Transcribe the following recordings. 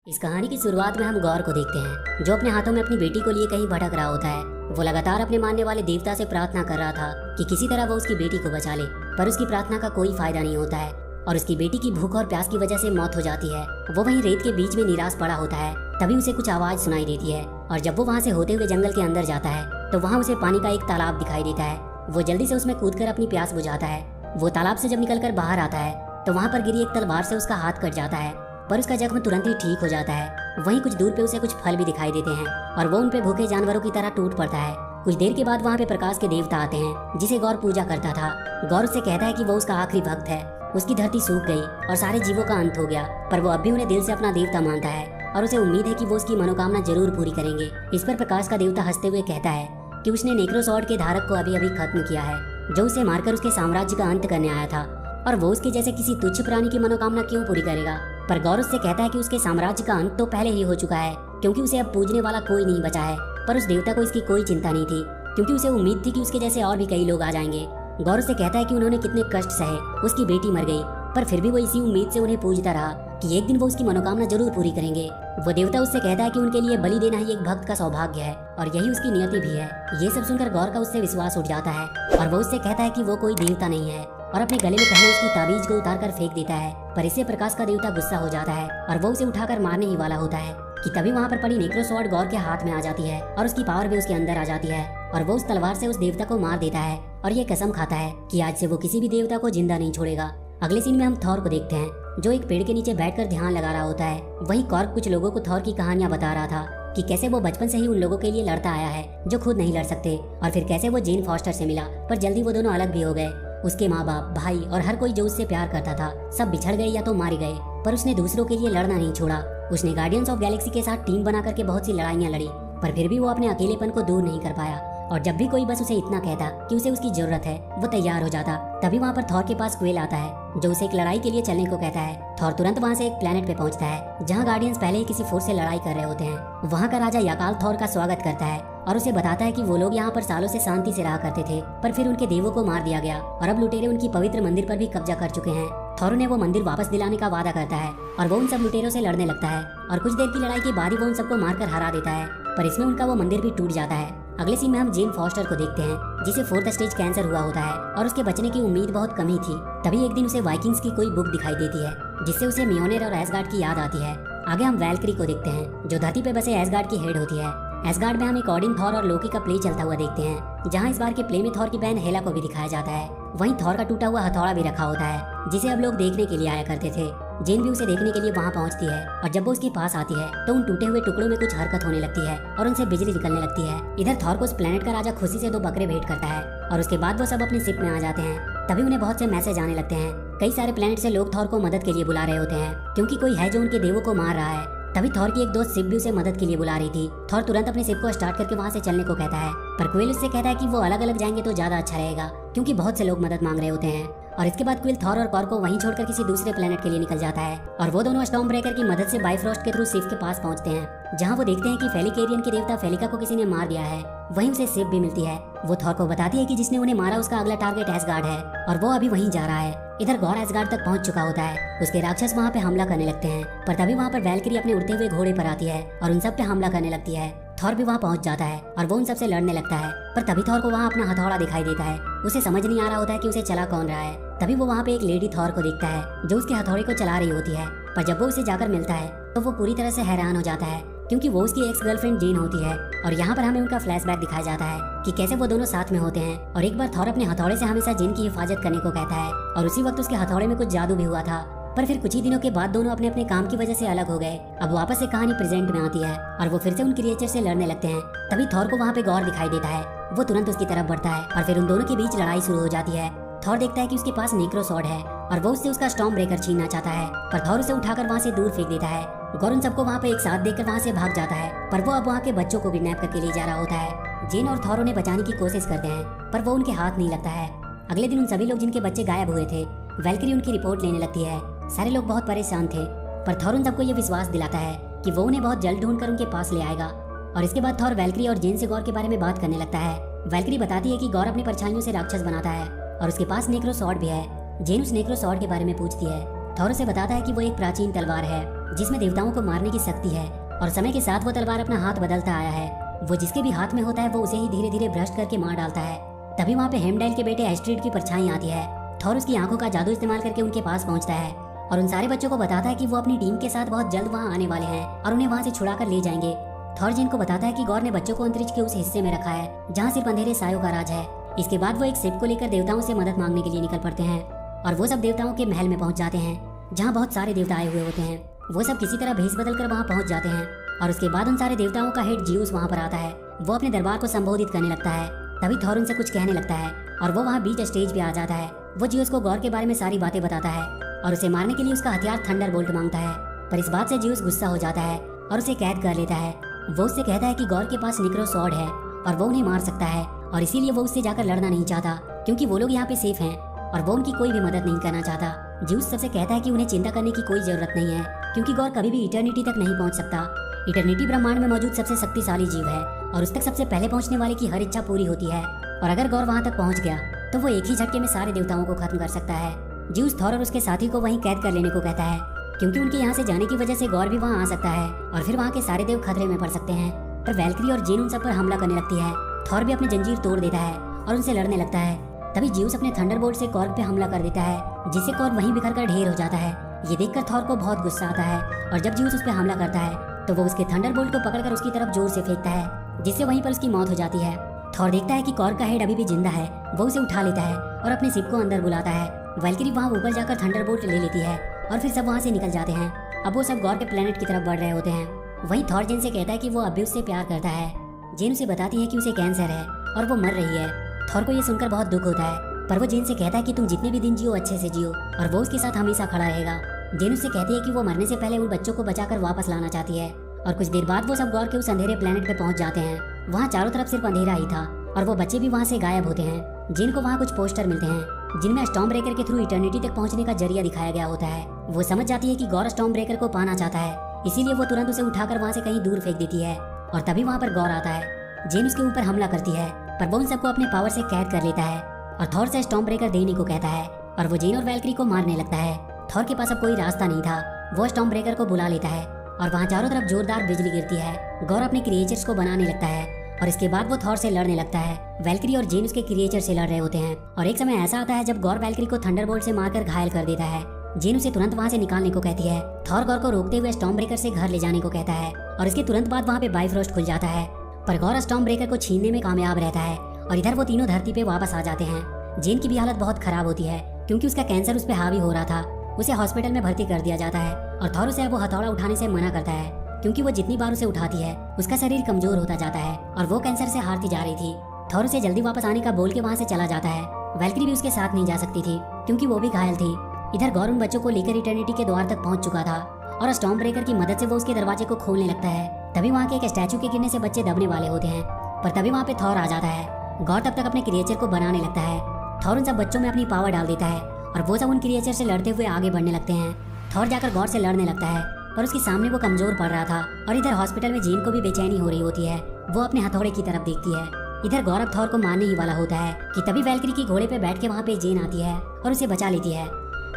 इस कहानी की शुरुआत में हम गौर को देखते हैं, जो अपने हाथों में अपनी बेटी को लिए कहीं भटक रहा होता है। वो लगातार अपने मानने वाले देवता से प्रार्थना कर रहा था कि किसी तरह वो उसकी बेटी को बचा ले, पर उसकी प्रार्थना का कोई फायदा नहीं होता है और उसकी बेटी की भूख और प्यास की वजह से मौत हो जाती है। वो वहीं रेत के बीच में निराश पड़ा होता है। तभी उसे कुछ आवाज सुनाई देती है और जब वो वहाँ से होते हुए जंगल के अंदर जाता है तो वहाँ उसे पानी का एक तालाब दिखाई देता है। वो जल्दी से उसमें कूदकर अपनी प्यास बुझाता है। वो तालाब से जब निकलकर बाहर आता है तो वहाँ पर गिरी एक तलवार से उसका हाथ कट जाता है, पर उसका जख्म तुरंत ही ठीक हो जाता है। वहीं कुछ दूर पे उसे कुछ फल भी दिखाई देते हैं और वो उन पे भूखे जानवरों की तरह टूट पड़ता है। कुछ देर के बाद वहाँ पे प्रकाश के देवता आते हैं, जिसे गौर पूजा करता था। गौर उससे कहता है कि वो उसका आखिरी भक्त है। उसकी धरती सूख गई और सारे जीवों का अंत हो गया, पर वो अब भी उन्हें दिल से अपना देवता मानता है और उसे उम्मीद है कि वो उसकी मनोकामना जरूर पूरी करेंगे। इस पर प्रकाश का देवता हंसते हुए कहता है कि उसने नेक्रोसॉर्ड के धारक को अभी अभी खत्म किया है, जो उसे मारकर उसके साम्राज्य का अंत करने आया था, और वो उसके जैसे किसी तुच्छ प्राणी की मनोकामना क्यों पूरी करेगा। पर गौर उससे कहता है कि उसके साम्राज्य का अंत तो पहले ही हो चुका है, क्योंकि उसे अब पूजने वाला कोई नहीं बचा है। पर उस देवता को इसकी कोई चिंता नहीं थी, क्योंकि उसे उम्मीद थी कि उसके जैसे और भी कई लोग आ जाएंगे। गौर उससे कहता है कि उन्होंने कितने कष्ट सहे, उसकी बेटी मर गई, पर फिर भी वो इसी उम्मीद से उन्हें पूजता रहा कि एक दिन वो उसकी मनोकामना जरूर पूरी करेंगे। वो देवता उससे कहता है कि उनके लिए बलि देना ही एक भक्त का सौभाग्य है और यही उसकी नियति भी है। ये सब सुनकर गौर का उससे विश्वास उठ जाता है और वो उससे कहता है कि वो कोई देवता नहीं है और अपने गले में पहने उसकी ताबीज को उतारकर फेंक देता है। पर इससे प्रकाश का देवता गुस्सा हो जाता है और वो उसे उठाकर मारने ही वाला होता है कि तभी वहाँ पर पड़ी नेक्रोसॉर्ड गौर के हाथ में आ जाती है और उसकी पावर भी उसके अंदर आ जाती है और वो उस तलवार से उस देवता को मार देता है और ये कसम खाता है कि आज से वो किसी भी देवता को जिंदा नहीं छोड़ेगा। अगले सीन में हम थॉर को देखते हैं, जो एक पेड़ के नीचे बैठकर ध्यान लगा रहा होता है। वहीं कॉर्क कुछ लोगों को थॉर की कहानियां बता रहा था कि कैसे वो बचपन से ही उन लोगों के लिए लड़ता आया है जो खुद नहीं लड़ सकते, और फिर कैसे वो जेन फॉस्टर से मिला, पर जल्दी वो दोनों अलग भी हो गए। उसके माँ बाप, भाई और हर कोई जो उससे प्यार करता था सब बिछड़ गए या तो मारे गए, पर उसने दूसरों के लिए लड़ना नहीं छोड़ा। उसने गार्डियंस ऑफ गैलेक्सी के साथ टीम बना करके बहुत सी लड़ाइयाँ लड़ी, पर फिर भी वो अपने अकेलेपन को दूर नहीं कर पाया। और जब भी कोई बस उसे इतना कहता कि उसे उसकी जरूरत है, वो तैयार हो जाता। तभी वहाँ पर थॉर के पास क्वेल आता है, जो उसे एक लड़ाई के लिए चलने को कहता है। थॉर तुरंत वहाँ से एक प्लेनेट पे पहुँचता है, जहाँ गार्डियंस पहले ही किसी फोर्स से लड़ाई कर रहे होते हैं। वहाँ का राजा याकाल थॉर का स्वागत करता है और उसे बताता है कि वो लोग यहाँ पर सालों से शांति से रहा करते थे, पर फिर उनके देवों को मार दिया गया और अब लुटेरे उनकी पवित्र मंदिर पर भी कब्जा कर चुके हैं। थॉर ने वो मंदिर वापस दिलाने का वादा करता है और वो उन सब लुटेरों से लड़ने लगता है और कुछ देर की लड़ाई के बाद ही वो उन सबको मारकर हरा देता है, पर इसमें उनका वो मंदिर भी टूट जाता है। अगले सीन में हम जेन फॉस्टर को देखते हैं, जिसे 4th स्टेज कैंसर हुआ होता है और उसके बचने की उम्मीद बहुत कम ही थी। तभी एक दिन उसे वाइकिंग्स की कोई बुक दिखाई देती है, जिससे उसे मियोनेर और एसगार्ड की याद आती है। आगे हम वैल्क्री को देखते हैं, जो धरती पे बसे एसगार्ड की हेड होती है। एसगार्ड में हम एक ओडिन, थॉर और लोकी का प्ले चलता हुआ देखते हैं, जहां इस बार के प्ले में थॉर की बहन हेला को भी दिखाया जाता है। वहीं थॉर का टूटा हुआ हथौड़ा भी रखा होता है, जिसे अब लोग देखने के लिए आया करते थे। जेन भी उसे देखने के लिए वहां पहुंचती है और जब वो उसके पास आती है तो उन टूटे हुए टुकड़ों में कुछ हरकत होने लगती है और उनसे बिजली निकलने लगती है। इधर थॉर को उस प्लेनेट का राजा खुशी से 2 बकरे भेंट करता है और उसके बाद वो सब अपने शिप में आ जाते हैं। तभी उन्हें बहुत से मैसेज आने लगते हैं। कई सारे प्लेनेट से लोग थॉर को मदद के लिए बुला रहे होते हैं, क्योंकि कोई है जो उनके देवों को मार रहा है। तभी थॉर की एक दोस्त शिप भी उसे मदद के लिए बुला रही थी। थॉर तुरंत अपने शिप को स्टार्ट करके वहाँ से चलने को कहता है, पर क्विल उससे कहता है कि वो अलग अलग जाएंगे तो ज्यादा अच्छा रहेगा, क्योंकि बहुत से लोग मदद मांग रहे होते हैं। और इसके बाद क्विल थॉर और कॉर को वहीं छोड़कर किसी दूसरे प्लेनेट के लिए निकल जाता है और वो दोनों स्टॉर्म ब्रेकर की मदद से बाइफ्रॉस्ट के थ्रू शिप के पास पहुंचते हैं, जहां वो देखते हैं कि फेलिकेरियन के देवता फेलिका को किसी ने मार दिया है। वहीं उसे शिप भी मिलती है। वो थॉर को बताती है कि जिसने उन्हें मारा उसका अगला टारगेट एसगार्ड है और वो अभी वहीं जा रहा है। इधर गौर एसगार्ड तक पहुंच चुका होता है। उसके राक्षस वहां पे हमला करने लगते हैं, पर तभी वहां पर वैल्क्री अपने उड़ते हुए घोड़े पर आती है और उन सब पे हमला करने लगती है। थॉर भी वहां पहुंच जाता है और वो उन सब से लड़ने लगता है, पर तभी थॉर को वहां अपना हथौड़ा दिखाई देता है। उसे समझ नहीं आ रहा होता है कि उसे चला कौन रहा है। तभी वो वहां पे एक लेडी थॉर को देखता है, जो उसके हथौड़े को चला रही होती है, पर जब वो उसे जाकर मिलता है तो वो पूरी तरह से हैरान हो जाता है, क्योंकि वो उसकी एक्स गर्लफ्रेंड जेन होती है। और यहाँ पर हमें उनका फ्लैशबैक दिखाया जाता है कि कैसे वो दोनों साथ में होते हैं और एक बार थॉर अपने हथौड़े से हमेशा जेन की हिफाजत करने को कहता है और उसी वक्त उसके हथौड़े में कुछ जादू भी हुआ था। पर फिर कुछ ही दिनों के बाद दोनों अपने अपने काम की वजह से अलग हो गए। अब वापस से कहानी प्रेजेंट में आती है और वो फिर से उन क्रिएचर से लड़ने लगते हैं। तभी थॉर को वहाँ पे गौर दिखाई देता है। वो तुरंत उसकी तरफ बढ़ता है और फिर उन दोनों के बीच लड़ाई शुरू हो जाती है। थॉर देखता है कि उसके पास नेक्रोसॉर्ड है और वो उससे उसका स्टॉर्म ब्रेकर छीनना चाहता है, पर थॉर उसे उठाकर वहाँ से दूर फेंक देता है। गौर उन सबको वहाँ पे एक साथ देखकर वहाँ से भाग जाता है, पर वो अब वहाँ के बच्चों को किडनैप करके ले जा रहा होता है। जेन और थॉर उन्हें बचाने की कोशिश करते हैं, पर वो उनके हाथ नहीं लगता है। अगले दिन उन सभी लोग जिनके बच्चे गायब हुए थे, वैल्क्री उनकी रिपोर्ट लेने लगती है। सारे लोग बहुत परेशान थे, पर थॉर उन सबको ये विश्वास दिलाता है कि वो उन्हें बहुत जल्द ढूंढकर उनके पास ले आएगा। और इसके बाद थॉर वैल्क्री और जेन से गौर के बारे में बात करने लगता है। वैल्क्री बताती है कि गौर अपनी परछाइयों से राक्षस बनाता है और उसके पास नेक्रोसॉर्ड भी है। जेन उस नेक्रोसॉर्ड के बारे में पूछती है। थॉर उसे बताता है कि वो एक प्राचीन तलवार है जिसमें देवताओं को मारने की शक्ति है, और समय के साथ वो तलवार अपना हाथ बदलता आया है। वो जिसके भी हाथ में होता है वो उसे ही धीरे धीरे भ्रष्ट करके मार डालता है। तभी वहाँ पे हेमडाइल के बेटे एस्ट्रिड की परछाई आती है। थॉर उसकी आंखों का जादू इस्तेमाल करके उनके पास पहुंचता है और उन सारे बच्चों को बताता है कि वो अपनी टीम के साथ बहुत जल्द वहाँ आने वाले हैं और उन्हें वहाँ से छुड़ा कर ले जाएंगे। थॉर जेन को बताता है कि गौर ने बच्चों को अंतरिक्ष के उस हिस्से में रखा है जहाँ सिर्फ अंधेरे सायों का राज है। इसके बाद वो एक शिप को लेकर देवताओं से मदद मांगने के लिए निकल पड़ते हैं और वो सब देवताओं के महल में पहुंच जाते हैं जहाँ बहुत सारे देवता आए हुए होते हैं। वो सब किसी तरह भेष बदल कर वहाँ पहुंच जाते हैं और उसके बाद उन सारे देवताओं का हेड जियूस वहाँ पर आता है। वो अपने दरबार को संबोधित करने लगता है। तभी थॉर उनसे कुछ कहने लगता है और वो वहाँ बीच स्टेज पे आ जाता है। वो जियूस को गौर के बारे में सारी बातें बताता है और उसे मारने के लिए उसका हथियार थंडरबोल्ट मांगता है, पर इस बात से जियूस गुस्सा हो जाता है और उसे कैद कर लेता है। वो उससे कहता है कि गौर के पास निक्रो स्वॉर्ड है और वो उन्हें मार सकता है और इसीलिए वो उससे जाकर लड़ना नहीं चाहता क्योंकि वो लोग यहाँ पे सेफ हैं और वो उनकी कोई भी मदद नहीं करना चाहता। जियूस सबसे कहता है कि उन्हें चिंता करने की कोई जरूरत नहीं है क्योंकि गौर कभी भी इटर्निटी तक नहीं पहुंच सकता। इटर्निटी ब्रह्मांड में मौजूद सबसे शक्तिशाली जीव है और उस तक सबसे पहले पहुंचने वाले की हर इच्छा पूरी होती है और अगर गौर वहां तक पहुंच गया तो वो एक ही झटके में सारे देवताओं को खत्म कर सकता है। जियूस थॉर और उसके साथी को वहीं कैद कर लेने को कहता है क्योंकि उनके यहाँ से जाने की वजह से गौर भी वहाँ आ सकता है और फिर वहाँ के सारे देव खतरे में पड़ सकते हैं। पर वैल्क्री और जेन उन सब पर हमला करने लगती है। थॉर भी अपनी जंजीर तोड़ देता है और उनसे लड़ने लगता है। तभी जियूस अपने थंडरबोल्ट से कॉर्क पे हमला कर देता है जिससे कॉर्क वहीं बिखर कर ढेर हो जाता है। ये देखकर थॉर को बहुत गुस्सा आता है और जब जियूस उस पर हमला करता है तो वो उसके थंडरबोल्ट को पकड़कर उसकी तरफ जोर से फेंकता है जिससे वहीं पर उसकी मौत हो जाती है। थॉर देखता है कि कॉर्क का हेड अभी भी जिंदा है। वो उसे उठा लेता है और अपने शिप को अंदर बुलाता है। वैल्क्री वहाँ ऊपर जाकर थंडरबोल्ट ले लेती है और फिर सब वहाँ से निकल जाते हैं। अब वो सब गौर के प्लेनेट की तरफ बढ़ रहे होते हैं। वहीं थॉर जेन से कहता है कि वो अब भी उससे प्यार करता है। जेन उसे बताती है कि उसे कैंसर है और वो मर रही है। थॉर को ये सुनकर बहुत दुख होता है पर वो जेन से कहता है कि तुम जितने भी दिन जियो अच्छे से जियो और वो उसके साथ हमेशा खड़ा रहेगा। जेन उससे कहती है कि वो मरने से पहले उन बच्चों को बचाकर वापस लाना चाहती है और कुछ देर बाद वो सब गौर के उस अंधेरे प्लेनेट पे पहुंच जाते हैं। वहाँ चारों तरफ सिर्फ अंधेरा ही था और वो बच्चे भी वहाँ से गायब होते हैं। जेन को वहाँ कुछ पोस्टर मिलते हैं जिनमें स्टॉर्म ब्रेकर के थ्रू इटर्निटी तक पहुँचने का जरिया दिखाया गया होता है। वो समझ जाती है कि गौर स्टॉर्म ब्रेकर को पाना चाहता है, इसीलिए वो तुरंत उसे उठाकर वहाँ से कहीं दूर फेंक देती है और तभी वहाँ पर गौर आता है। जेन उसके ऊपर हमला करती है पर वो उन सबको अपने पावर से कैद कर लेता है और थॉर से स्टॉर्म ब्रेकर देने को कहता है और वो जेन और वैल्क्री को मारने लगता है। थॉर के पास अब कोई रास्ता नहीं था। वो स्टॉर्म ब्रेकर को बुला लेता है और वहाँ चारों तरफ जोरदार बिजली गिरती है। गौर अपने क्रिएचर्स को बनाने लगता है और इसके बाद वो थॉर से लड़ने लगता है। वैल्क्री और जेन उसके क्रिएचर से लड़ रहे होते हैं और एक समय ऐसा आता है जब गौर वैल्क्री को थंडरबोल्ट से मारकर घायल कर देता है। जेन उसे तुरंत वहाँ से निकालने को कहती है। थॉर गौर को रोकते हुए स्टॉर्म ब्रेकर से घर ले जाने को कहता है और इसके तुरंत बाद वहाँ पे बाइफ्रोस्ट खुल जाता है पर गौर स्टॉर्म ब्रेकर को छीनने में कामयाब रहता है और इधर वो तीनों धरती पे वापस आ जाते हैं। जेन की भी हालत बहुत खराब होती है क्योंकि उसका कैंसर उस पर हावी हो रहा था। उसे हॉस्पिटल में भर्ती कर दिया जाता है और थॉर उसे अब वो हथौड़ा उठाने से मना करता है क्योंकि वो जितनी बार उसे उठाती है उसका शरीर कमजोर होता जाता है और वो कैंसर से हारती जा रही थी। थॉर उसे जल्दी वापस आने का बोल के वहाँ से चला जाता है। वैल्क्री भी उसके साथ नहीं जा सकती थी क्योंकि वो भी घायल थी। इधर गौर उन बच्चों को लेकर इटर्निटी के द्वार तक पहुंच चुका था और स्टॉर्म ब्रेकर की मदद से वो उसके दरवाजे को खोलने लगता है। तभी वहाँ के एक स्टैचू के गिरने से बच्चे दबने वाले होते हैं पर तभी वहाँ पे थॉर आ जाता है। गौर तब तक अपने क्रिएचर को बनाने लगता है। थॉर उन सब बच्चों में अपनी पावर डाल देता है और वो सब उन क्रिएचर से लड़ते हुए आगे बढ़ने लगते हैं। थॉर जाकर गौर से लड़ने लगता है पर उसके सामने वो कमजोर पड़ रहा था और इधर हॉस्पिटल में जेन को भी बेचैनी हो रही होती है। वो अपने हथौड़े की तरफ देखती है। इधर गौरव थॉर को मारने ही वाला होता है कि तभी वैल्क्री की घोड़े पे बैठ के वहाँ पे जेन आती है और उसे बचा लेती है।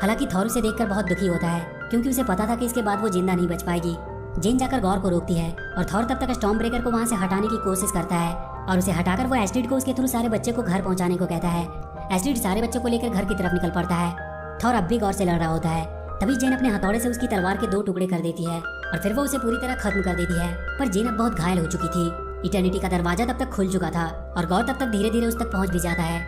हालांकि थॉर उसे देखकर बहुत दुखी होता है क्योंकि उसे पता था कि इसके बाद वो जिंदा नहीं बच पाएगी। जेन जाकर गौर को रोकती है और थॉर तब तक स्टॉर्म ब्रेकर को वहाँ से हटाने की कोशिश करता है और उसे हटाकर वो एस्ट्रिड को उसके थ्रू सारे बच्चे को घर पहुँचाने को कहता है। एस्ट्रिड सारे बच्चों को लेकर घर की तरफ निकल पड़ता है। थॉर अब भी गौर से लड़ रहा होता है। तभी जेन अपने हथौड़े से उसकी तलवार के 2 टुकड़े कर देती है और फिर वो उसे पूरी तरह खत्म कर देती है। पर जेन अब बहुत घायल हो चुकी थी। इटर्निटी का दरवाजा तब तक खुल चुका था और गौर तब तक धीरे धीरे उस तक पहुंच भी जाता है।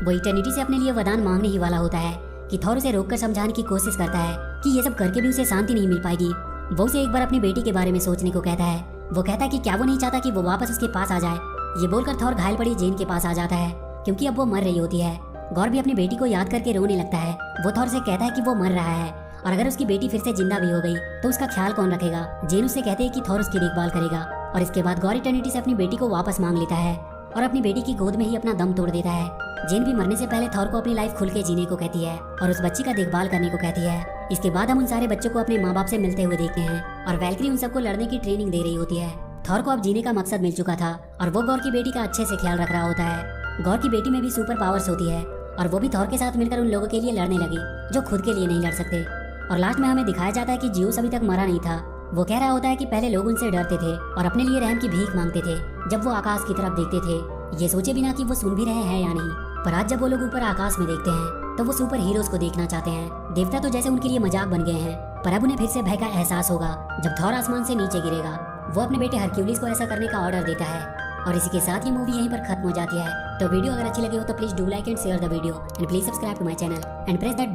वो इटर्निटी से अपने लिए वरदान मांगने ही वाला होता है कि थॉर उसे रोककर समझाने की कोशिश करता है कि ये सब करके भी उसे शांति नहीं मिल पाएगी। वो उसे एक बार अपनी बेटी के बारे में सोचने को कहता है। वो कहता है कि क्या वो नहीं चाहता कि वो वापस उसके पास आ जाए। ये बोलकर थॉर घायल पड़ी जेन के पास आ जाता है क्योंकि अब वो मर रही होती है। गौर भी अपनी बेटी को याद करके रोने लगता है। वो थॉर से कहता है कि वो मर रहा है और अगर उसकी बेटी फिर से जिंदा भी हो गई तो उसका ख्याल कौन रखेगा। जेन उससे कहते हैं कि थॉर उसकी देखभाल करेगा और इसके बाद गौर इटर्निटी से अपनी बेटी को वापस मांग लेता है और अपनी बेटी की गोद में ही अपना दम तोड़ देता है। जेन भी मरने से पहले थॉर को अपनी लाइफ खुल के जीने को कहती है और उस बच्ची का देखभाल करने को कहती है। इसके बाद हम उन सारे बच्चों को अपने माँ बाप से मिलते हुए देखते हैं और वैल्क्री उन सबको लड़ने की ट्रेनिंग दे रही होती है। थॉर को अब जीने का मकसद मिल चुका था और वो गौर की बेटी का अच्छे से ख्याल रख रहा होता है। गौर की बेटी में भी सुपर पावर्स होती है और वो भी थॉर के साथ मिलकर उन लोगों के लिए लड़ने लगी जो खुद के लिए नहीं लड़ सकते। और लास्ट में हमें दिखाया जाता है कि जियोस अभी तक मरा नहीं था। वो कह रहा होता है कि पहले लोग उनसे डरते थे और अपने लिए रहम की भीख मांगते थे जब वो आकाश की तरफ देखते थे, ये सोचे बिना कि वो सुन भी रहे हैं या नहीं। पर आज जब वो लोग ऊपर आकाश में देखते हैं तो वो सुपर हीरोज को देखना चाहते हैं। देवता तो जैसे उनके लिए मजाक बन गए हैं, पर अब उन्हें फिर से भय का एहसास होगा जब थॉर आसमान से नीचे गिरेगा। वो अपने बेटे हरक्यूलिस को ऐसा करने का ऑर्डर देता है और इसी के साथ ये मूवी यहीं पर खत्म हो जाती है। तो वीडियो अगर अच्छी लगी हो तो please do like and share the video and please subscribe to my channel and press that